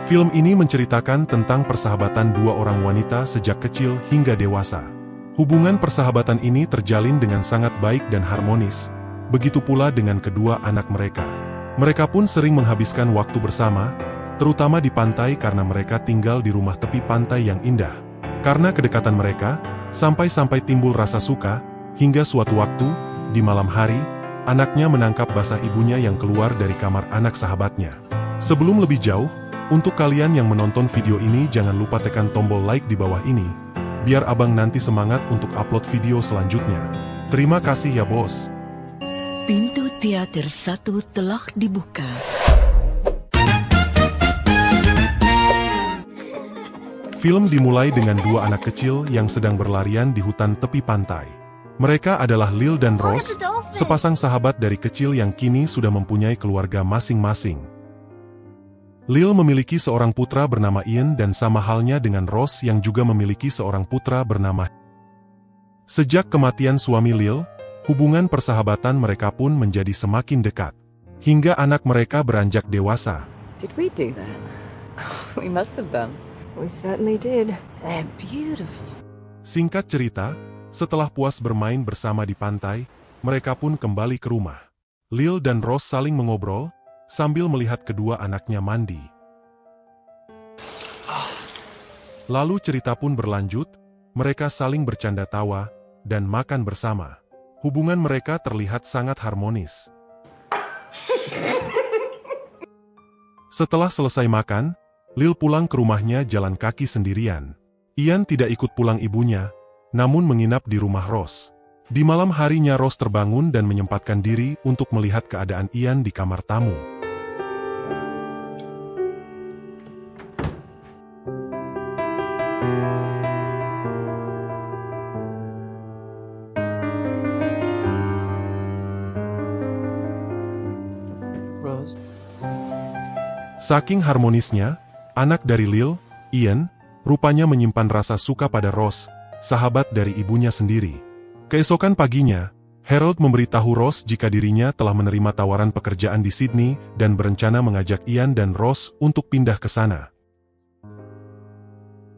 Film ini menceritakan tentang persahabatan dua orang wanita sejak kecil hingga dewasa. Hubungan persahabatan ini terjalin dengan sangat baik dan harmonis, begitu pula dengan kedua anak mereka. Mereka pun sering menghabiskan waktu bersama, terutama di pantai karena mereka tinggal di rumah tepi pantai yang indah. Karena kedekatan mereka, sampai-sampai timbul rasa suka, hingga suatu waktu, di malam hari, anaknya menangkap basah ibunya yang keluar dari kamar anak sahabatnya. Sebelum lebih jauh, untuk kalian yang menonton video ini jangan lupa tekan tombol like di bawah ini, biar abang nanti semangat untuk upload video selanjutnya. Terima kasih ya bos. Pintu teater 1 telah dibuka. Film dimulai dengan dua anak kecil yang sedang berlarian di hutan tepi pantai. Mereka adalah Lil dan Rose, sepasang sahabat dari kecil yang kini sudah mempunyai keluarga masing-masing. Lil memiliki seorang putra bernama Ian dan sama halnya dengan Rose yang juga memiliki seorang putra bernama. Sejak kematian suami Lil, hubungan persahabatan mereka pun menjadi semakin dekat. Hingga anak mereka beranjak dewasa. Did we do that? We must have done. We certainly did. They're beautiful. Singkat cerita, setelah puas bermain bersama di pantai, mereka pun kembali ke rumah. Lil dan Rose saling mengobrol, sambil melihat kedua anaknya mandi. Lalu cerita pun berlanjut, mereka saling bercanda tawa, dan makan bersama. Hubungan mereka terlihat sangat harmonis. Setelah selesai makan, Lil pulang ke rumahnya jalan kaki sendirian. Ian tidak ikut pulang ibunya, namun menginap di rumah Rose. Di malam harinya Rose terbangun dan menyempatkan diri untuk melihat keadaan Ian di kamar tamu. Rose. Saking harmonisnya, anak dari Lil, Ian, rupanya menyimpan rasa suka pada Rose, sahabat dari ibunya sendiri. Keesokan paginya, Harold memberitahu Rose jika dirinya telah menerima tawaran pekerjaan di Sydney dan berencana mengajak Ian dan Rose untuk pindah ke sana.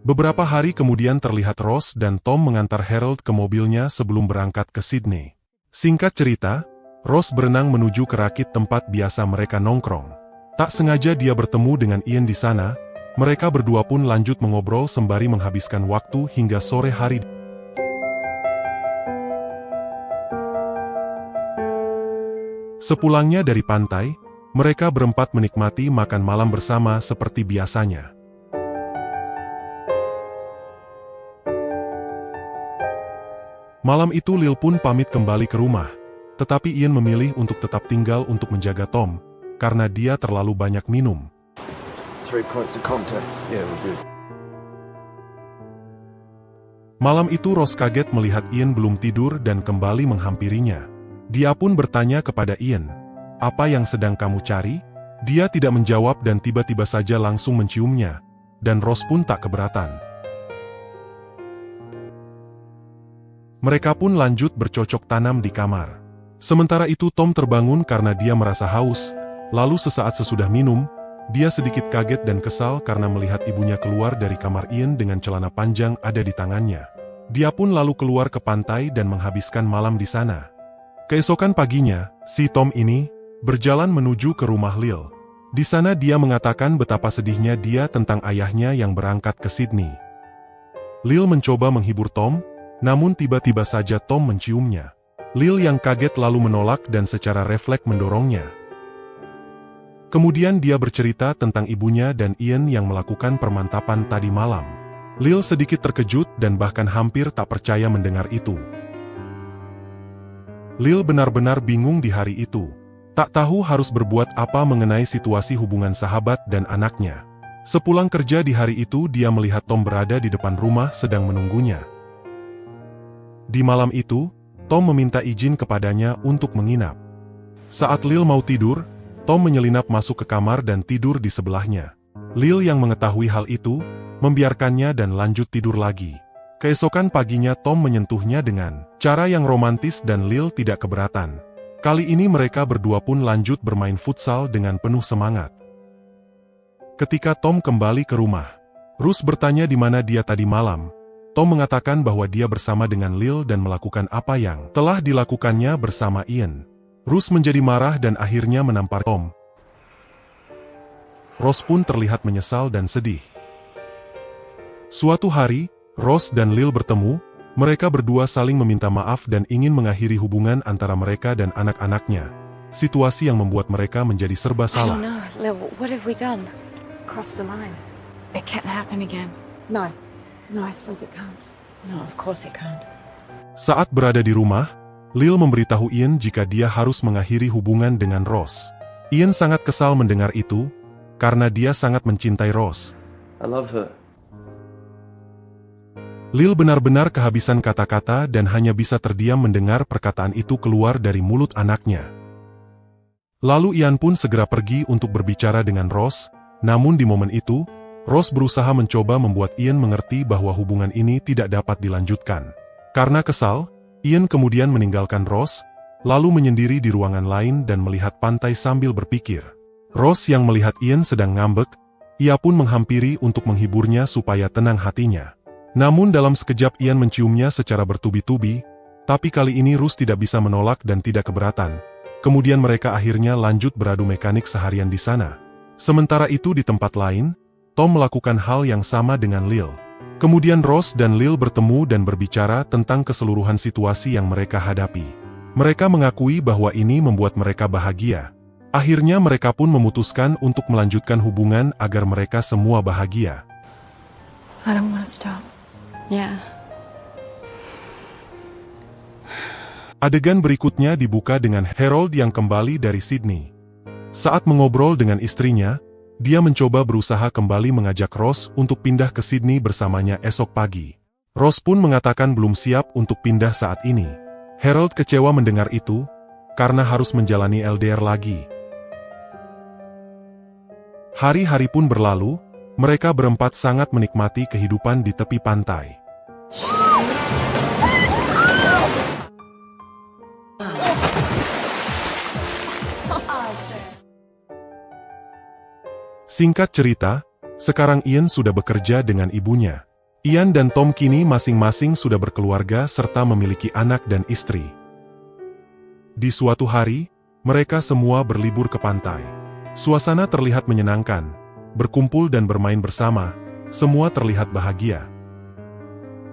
Beberapa hari kemudian terlihat Rose dan Tom mengantar Harold ke mobilnya sebelum berangkat ke Sydney. Singkat cerita, Rose berenang menuju ke rakit tempat biasa mereka nongkrong. Tak sengaja dia bertemu dengan Ian di sana, mereka berdua pun lanjut mengobrol sembari menghabiskan waktu hingga sore hari. Sepulangnya dari pantai, mereka berempat menikmati makan malam bersama seperti biasanya. Malam itu Lil pun pamit kembali ke rumah, tetapi Ian memilih untuk tetap tinggal untuk menjaga Tom, karena dia terlalu banyak minum. 3 points of contact. Yeah, we're good. Malam itu Rose kaget melihat Ian belum tidur dan kembali menghampirinya. Dia pun bertanya kepada Ian, "Apa yang sedang kamu cari?" Dia tidak menjawab dan tiba-tiba saja langsung menciumnya, dan Rose pun tak keberatan. Mereka pun lanjut bercocok tanam di kamar. Sementara itu Tom terbangun karena dia merasa haus, lalu sesaat sesudah minum, dia sedikit kaget dan kesal karena melihat ibunya keluar dari kamar Ian dengan celana panjang ada di tangannya. Dia pun lalu keluar ke pantai dan menghabiskan malam di sana. Keesokan paginya, si Tom ini berjalan menuju ke rumah Lil. Di sana dia mengatakan betapa sedihnya dia tentang ayahnya yang berangkat ke Sydney. Lil mencoba menghibur Tom, namun tiba-tiba saja Tom menciumnya. Lil yang kaget lalu menolak dan secara refleks mendorongnya. Kemudian dia bercerita tentang ibunya dan Ian yang melakukan permantapan tadi malam. Lil sedikit terkejut dan bahkan hampir tak percaya mendengar itu. Lil benar-benar bingung di hari itu. Tak tahu harus berbuat apa mengenai situasi hubungan sahabat dan anaknya. Sepulang kerja di hari itu dia melihat Tom berada di depan rumah sedang menunggunya. Di malam itu, Tom meminta izin kepadanya untuk menginap. Saat Lil mau tidur, Tom menyelinap masuk ke kamar dan tidur di sebelahnya. Lil yang mengetahui hal itu, membiarkannya dan lanjut tidur lagi. Keesokan paginya Tom menyentuhnya dengan cara yang romantis dan Lil tidak keberatan. Kali ini mereka berdua pun lanjut bermain futsal dengan penuh semangat. Ketika Tom kembali ke rumah, Rose bertanya di mana dia tadi malam. Tom mengatakan bahwa dia bersama dengan Lil dan melakukan apa yang telah dilakukannya bersama Ian. Rose menjadi marah dan akhirnya menampar Tom. Rose pun terlihat menyesal dan sedih. Suatu hari, Rose dan Lil bertemu. Mereka berdua saling meminta maaf dan ingin mengakhiri hubungan antara mereka dan anak-anaknya. Situasi yang membuat mereka menjadi serba salah. I don't know, Lil, what have we done? Crossed a line. It can't happen again. No. No, I suppose it can't. No, of course it can't. Saat berada di rumah, Lil memberitahu Ian jika dia harus mengakhiri hubungan dengan Rose. Ian sangat kesal mendengar itu, karena dia sangat mencintai Rose. I love her. Lil benar-benar kehabisan kata-kata dan hanya bisa terdiam mendengar perkataan itu keluar dari mulut anaknya. Lalu Ian pun segera pergi untuk berbicara dengan Rose, namun di momen itu, Rose berusaha mencoba membuat Ian mengerti bahwa hubungan ini tidak dapat dilanjutkan. Karena kesal, Ian kemudian meninggalkan Rose, lalu menyendiri di ruangan lain dan melihat pantai sambil berpikir. Rose yang melihat Ian sedang ngambek, ia pun menghampiri untuk menghiburnya supaya tenang hatinya. Namun dalam sekejap Ian menciumnya secara bertubi-tubi, tapi kali ini Rose tidak bisa menolak dan tidak keberatan. Kemudian mereka akhirnya lanjut beradu mekanik seharian di sana. Sementara itu di tempat lain, Tom melakukan hal yang sama dengan Lil. Kemudian Rose dan Lil bertemu dan berbicara tentang keseluruhan situasi yang mereka hadapi. Mereka mengakui bahwa ini membuat mereka bahagia. Akhirnya mereka pun memutuskan untuk melanjutkan hubungan agar mereka semua bahagia. I don't want to stop. Yeah. Adegan berikutnya dibuka dengan Harold yang kembali dari Sydney. Saat mengobrol dengan istrinya, dia mencoba berusaha kembali mengajak Rose untuk pindah ke Sydney bersamanya esok pagi. Rose pun mengatakan belum siap untuk pindah saat ini. Harold kecewa mendengar itu, karena harus menjalani LDR lagi. Hari-hari pun berlalu, mereka berempat sangat menikmati kehidupan di tepi pantai. Singkat cerita, sekarang Ian sudah bekerja dengan ibunya. Ian dan Tom kini masing-masing sudah berkeluarga serta memiliki anak dan istri. Di suatu hari, mereka semua berlibur ke pantai. Suasana terlihat menyenangkan, berkumpul dan bermain bersama, semua terlihat bahagia.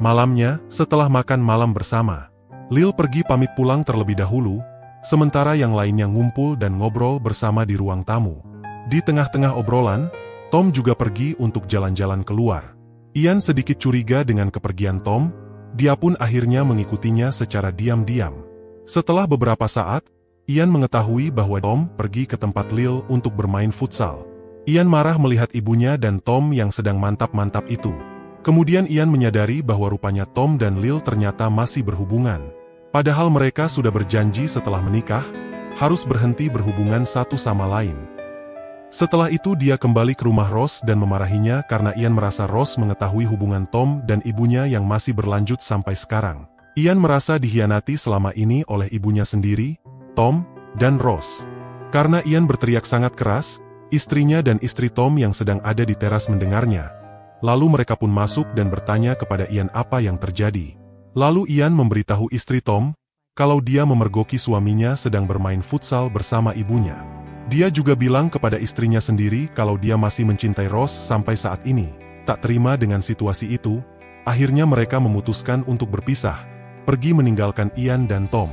Malamnya, setelah makan malam bersama, Lil pergi pamit pulang terlebih dahulu, sementara yang lainnya ngumpul dan ngobrol bersama di ruang tamu. Di tengah-tengah obrolan, Tom juga pergi untuk jalan-jalan keluar. Ian sedikit curiga dengan kepergian Tom, dia pun akhirnya mengikutinya secara diam-diam. Setelah beberapa saat, Ian mengetahui bahwa Tom pergi ke tempat Lil untuk bermain futsal. Ian marah melihat ibunya dan Tom yang sedang mantap-mantap itu. Kemudian Ian menyadari bahwa rupanya Tom dan Lil ternyata masih berhubungan. Padahal mereka sudah berjanji setelah menikah, harus berhenti berhubungan satu sama lain. Setelah itu dia kembali ke rumah Rose dan memarahinya karena Ian merasa Rose mengetahui hubungan Tom dan ibunya yang masih berlanjut sampai sekarang. Ian merasa dikhianati selama ini oleh ibunya sendiri, Tom, dan Rose. Karena Ian berteriak sangat keras, istrinya dan istri Tom yang sedang ada di teras mendengarnya. Lalu mereka pun masuk dan bertanya kepada Ian apa yang terjadi. Lalu Ian memberitahu istri Tom, kalau dia memergoki suaminya sedang bermain futsal bersama ibunya. Dia juga bilang kepada istrinya sendiri kalau dia masih mencintai Rose sampai saat ini. Tak terima dengan situasi itu, akhirnya mereka memutuskan untuk berpisah, pergi meninggalkan Ian dan Tom.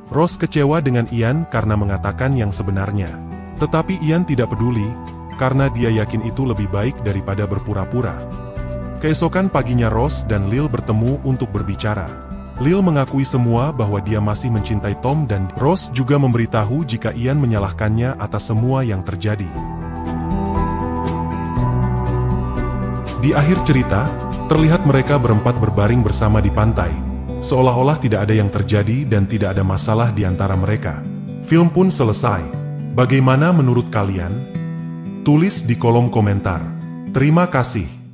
Rose kecewa dengan Ian karena mengatakan yang sebenarnya. Tetapi Ian tidak peduli, karena dia yakin itu lebih baik daripada berpura-pura. Keesokan paginya Rose dan Lil bertemu untuk berbicara. Lil mengakui semua bahwa dia masih mencintai Tom dan Rose juga memberitahu jika Ian menyalahkannya atas semua yang terjadi. Di akhir cerita, terlihat mereka berempat berbaring bersama di pantai. Seolah-olah tidak ada yang terjadi dan tidak ada masalah di antara mereka. Film pun selesai. Bagaimana menurut kalian? Tulis di kolom komentar. Terima kasih.